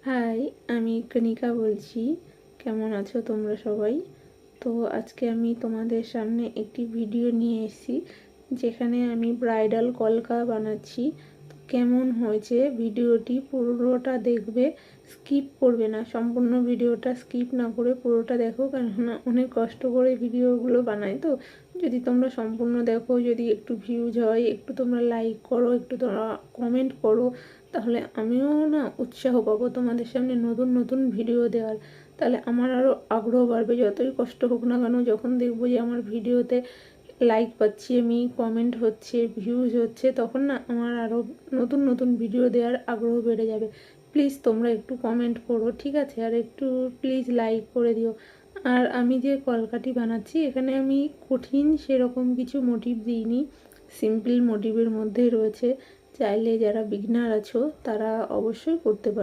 High, আমি কণিকা বলছি। কেমন আছো তোমরা সবাই? তো আজকে আমি তোমাদের সামনে একটি ভিডিও নিয়ে এসেছি, যেখানে আমি ব্রাইডাল কলকা বানাচ্ছি। তো কেমন হয়েছে ভিডিওটি পুরোটা দেখবে, স্কিপ করবে না। সম্পূর্ণ ভিডিওটা স্কিপ না করে পুরোটা দেখো, কেননা অনেক কষ্ট করে ভিডিওগুলো বানাই। তো যদি তোমরা সম্পূর্ণ দেখো, যদি একটু ভিউজ হয়, একটু তোমরা লাইক করো, একটু তোমরা কমেন্ট করো, তাহলে আমিও না উৎসাহ পাবো তোমাদের সামনে নতুন নতুন ভিডিও দেওয়ার। তাহলে আমার আরও আগ্রহ বাড়বে, যতই কষ্ট হোক না কেন। যখন দেখবো যে আমার ভিডিওতে লাইক পাচ্ছি আমি, কমেন্ট হচ্ছে, ভিউজ হচ্ছে, তখন না আমার আরও নতুন নতুন ভিডিও দেওয়ার আগ্রহ বেড়ে যাবে। প্লিজ তোমরা একটু কমেন্ট করো, ঠিক আছে? আর একটু প্লিজ লাইক করে দিও। আর আমি যে কলকাটি বানাচ্ছি, এখানে আমি কঠিন সেরকম কিছু মোটিভ দিইনি, সিম্পল মোটিভের মধ্যেই রয়েছে। চাইলে যারা বিগিনার আছো তারা অবশ্যই করতে পারো।